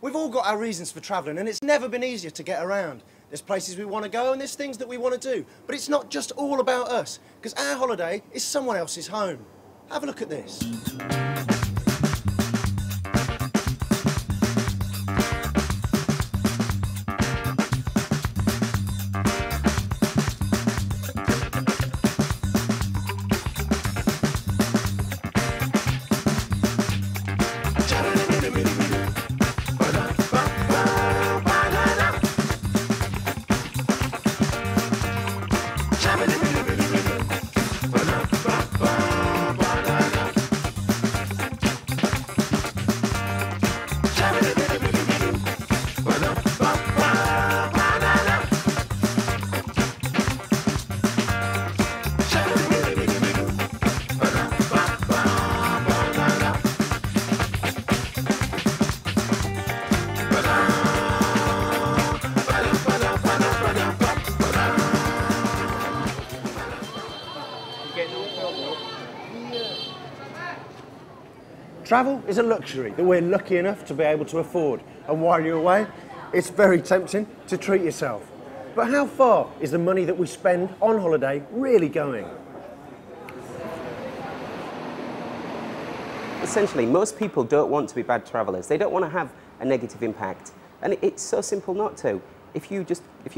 We've all got our reasons for travelling, and it's never been easier to get around. There's places we want to go and there's things that we want to do. But it's not just all about us, because our holiday is someone else's home. Have a look at this. Travel is a luxury that we're lucky enough to be able to afford, and while you're away, it's very tempting to treat yourself. But how far is the money that we spend on holiday really going? Essentially, most people don't want to be bad travellers. They don't want to have a negative impact, and it's so simple not to. If you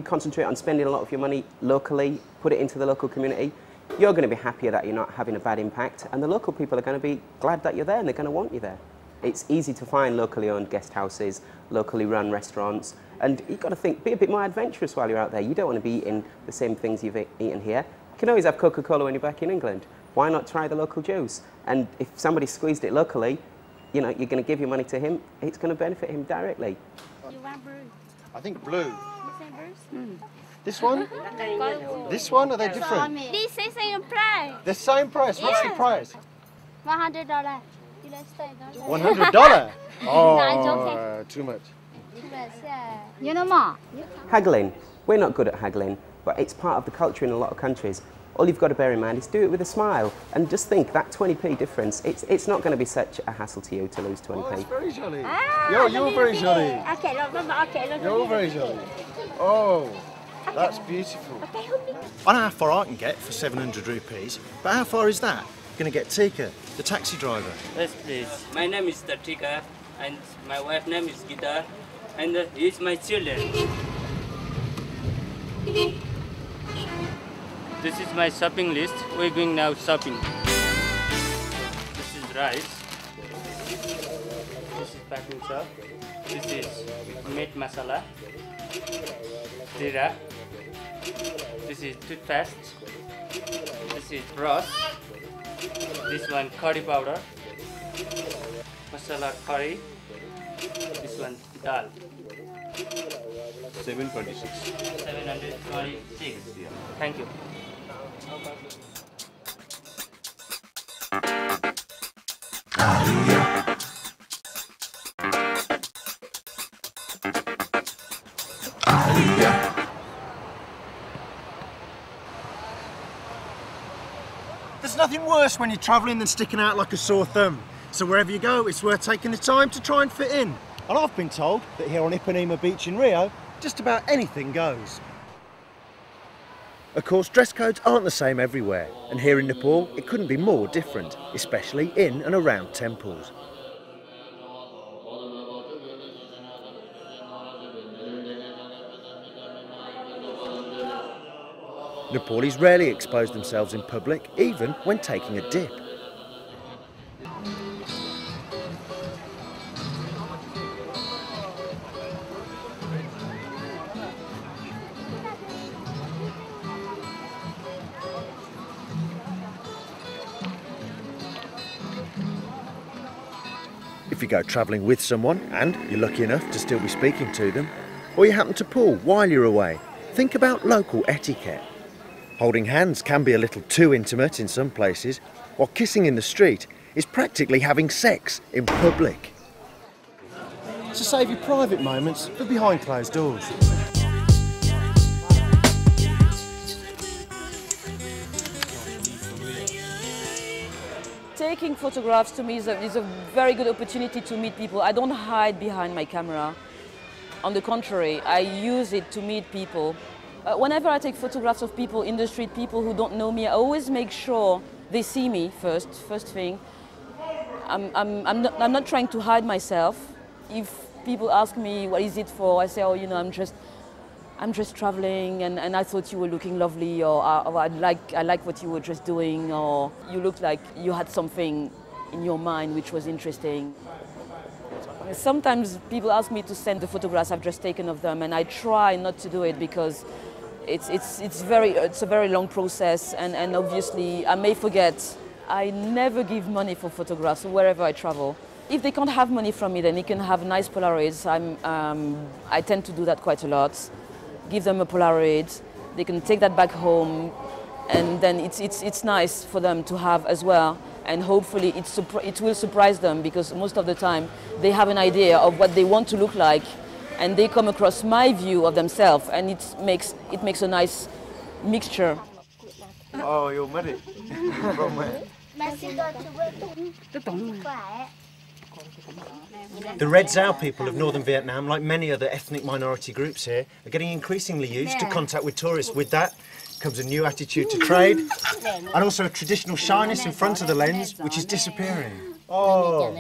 concentrate on spending a lot of your money locally, put it into the local community, you're going to be happier that you're not having a bad impact, and the local people are going to be glad that you're there and they're going to want you there. It's easy to find locally owned guest houses, locally run restaurants, and you've got to think, be a bit more adventurous while you're out there. You don't want to be eating the same things you've eaten here. You can always have Coca-Cola when you're back in England. Why not try the local juice? And if somebody squeezed it locally, you know, you're going to give your money to him, it's going to benefit him directly. You want blue? I think blue. Mm. This one? This one? Are they different? This is the same price. The same price? What's the price? $100. You don't stay, don't you? $100? Oh, joking. too much. You know more? Haggling. We're not good at haggling, but it's part of the culture in a lot of countries. All you've got to bear in mind is do it with a smile and just think that 20p difference, it's not going to be such a hassle to you to lose 20p. Oh, that's very jolly. You're very jolly. You're very jolly. Oh, that's beautiful. I know how far I can get for 700 rupees, but how far is that? Going to get Tika, the taxi driver. Yes, please. My name is Tika, and my wife's name is Gita, and he's my children. This is my shopping list. We're going now shopping. This is rice. This is packing shop. This is meat masala. Zira. This is toothpaste. This is broth. This one curry powder. Masala curry. This one dal. 726. 726. Yeah. Thank you. There's nothing worse when you're travelling than sticking out like a sore thumb. So wherever you go, it's worth taking the time to try and fit in. And I've been told that here on Ipanema Beach in Rio, just about anything goes. Of course, dress codes aren't the same everywhere, and here in Nepal, it couldn't be more different, especially in and around temples. Nepalis rarely expose themselves in public, even when taking a dip. If you go travelling with someone, and you're lucky enough to still be speaking to them, or you happen to pull while you're away, think about local etiquette. Holding hands can be a little too intimate in some places, while kissing in the street is practically having sex in public. So save your private moments for behind closed doors. Take taking photographs to me is a very good opportunity to meet people. I don't hide behind my camera. On the contrary, I use it to meet people. Whenever I take photographs of people in the street, people who don't know me, I always make sure they see me first thing. I'm not trying to hide myself. If people ask me what is it for, I say, oh, you know, I'm just traveling and I thought you were looking lovely, or I like what you were just doing, or you looked like you had something in your mind which was interesting. Sometimes people ask me to send the photographs I've just taken of them, and I try not to do it because it's a very long process, and obviously I may forget. I never give money for photographs wherever I travel. If they can't have money from me, then they can have nice Polaroids. I tend to do that quite a lot. Give them a Polaroid, they can take that back home, and then it's nice for them to have as well. And hopefully it will surprise them, because most of the time they have an idea of what they want to look like, and they come across my view of themselves, and it makes a nice mixture. Oh, you're married? From where? The Red Zao people of northern Vietnam, like many other ethnic minority groups here, are getting increasingly used to contact with tourists. With that comes a new attitude to trade, and also a traditional shyness in front of the lens, which is disappearing. Oh!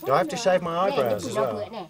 Do I have to shave my eyebrows as well?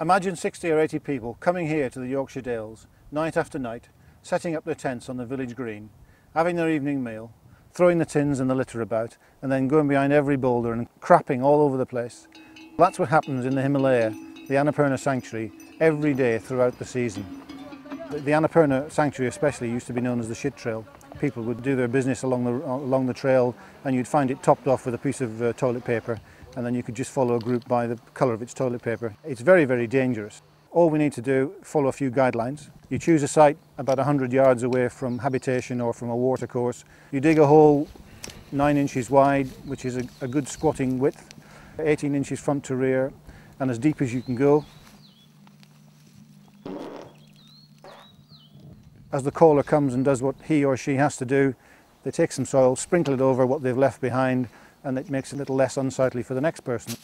Imagine 60 or 80 people coming here to the Yorkshire Dales, night after night, setting up their tents on the village green, having their evening meal, throwing the tins and the litter about, and then going behind every boulder and crapping all over the place. That's what happens in the Himalaya, the Annapurna Sanctuary, every day throughout the season. The Annapurna Sanctuary especially used to be known as the shit trail. People would do their business along the trail, and you'd find it topped off with a piece of toilet paper, and then you could just follow a group by the colour of its toilet paper. It's very, very dangerous. All we need to do, follow a few guidelines. You choose a site about 100 yards away from habitation or from a water course. You dig a hole 9 inches wide, which is a good squatting width, 18 inches front to rear, and as deep as you can go. As the caller comes and does what he or she has to do, they take some soil, sprinkle it over what they've left behind, and it makes it a little less unsightly for the next person.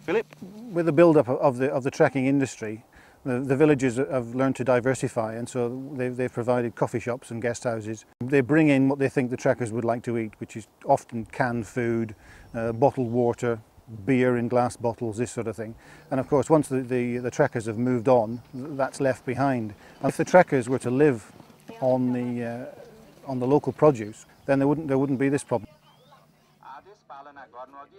Philip? With the build-up of the trekking industry, the villages have learned to diversify, and so they've provided coffee shops and guest houses. They bring in what they think the trekkers would like to eat, which is often canned food, bottled water, beer in glass bottles, this sort of thing. And of course, once the trekkers have moved on, that's left behind. And if the trekkers were to live on the local produce, then there wouldn't be this problem.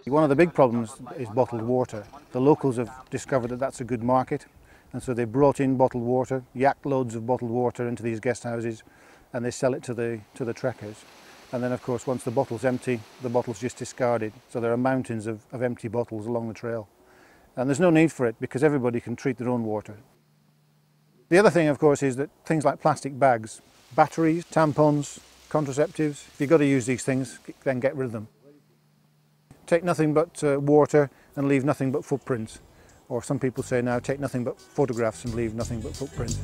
One of the big problems is bottled water. The locals have discovered that that's a good market, and so they brought in bottled water, yak loads of bottled water into these guest houses, and they sell it to the trekkers. And then of course once the bottle's empty, the bottle's just discarded. So there are mountains of empty bottles along the trail. And there's no need for it, because everybody can treat their own water. The other thing of course is that things like plastic bags, batteries, tampons, contraceptives, if you've got to use these things, then get rid of them. Take nothing but water and leave nothing but footprints. Or some people say now, take nothing but photographs and leave nothing but footprints.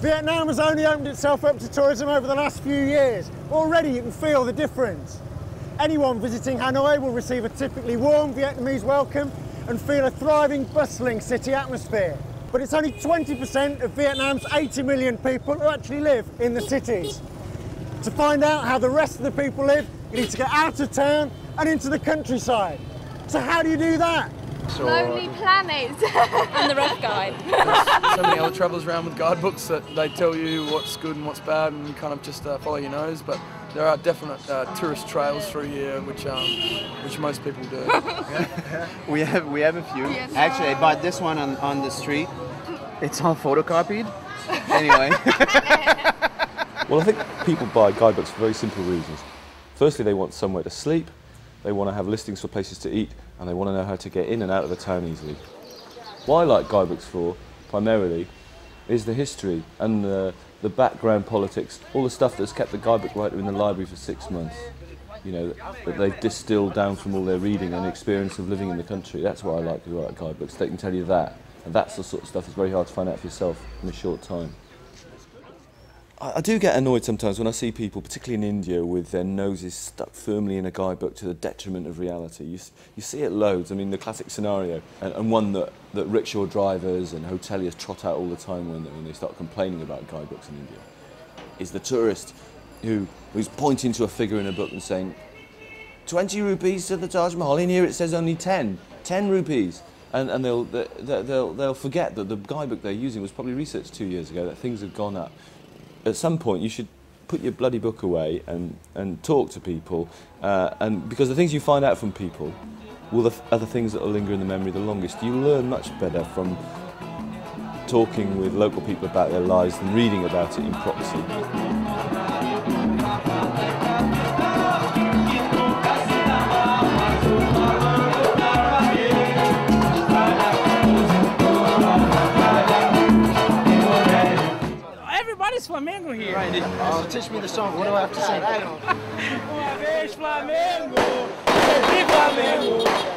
Vietnam has only opened itself up to tourism over the last few years. Already you can feel the difference. Anyone visiting Hanoi will receive a typically warm Vietnamese welcome and feel a thriving, bustling city atmosphere. But it's only 20% of Vietnam's 80 million people who actually live in the cities. To find out how the rest of the people live, you need to get out of town and into the countryside. So how do you do that? Lonely Planet. I'm the rough guide. So many other travellers around with guidebooks that they tell you what's good and what's bad, and you kind of just follow your nose. But there are definite tourist trails through here, which most people do. We have a few. Yes. Actually, I bought this one on the street. It's all photocopied. Anyway. Well, I think people buy guidebooks for very simple reasons. Firstly, they want somewhere to sleep, they want to have listings for places to eat, and they want to know how to get in and out of the town easily. What I like guidebooks for, primarily, is the history and the the background politics, all the stuff that's kept the guidebook writer in the library for 6 months, you know, that they've distilled down from all their reading and experience of living in the country. That's what I like about guidebooks. They can tell you that. And that's the sort of stuff that's very hard to find out for yourself in a short time. I do get annoyed sometimes when I see people, particularly in India, with their noses stuck firmly in a guidebook to the detriment of reality. You see it loads. I mean, the classic scenario, and one that rickshaw drivers and hoteliers trot out all the time when they start complaining about guidebooks in India, is the tourist who's pointing to a figure in a book and saying, 20 rupees to the Taj Mahal. In here it says only 10 rupees. And they'll forget that the guidebook they're using was probably researched 2 years ago, that things have gone up. At some point you should put your bloody book away and talk to people, and because the things you find out from people are the things that will linger in the memory the longest. You learn much better from talking with local people about their lives than reading about it in proxy. Everybody's flamenco here. Right. So teach me the song. What do I have to sing? Uma vez Flamengo, sempre Flamengo.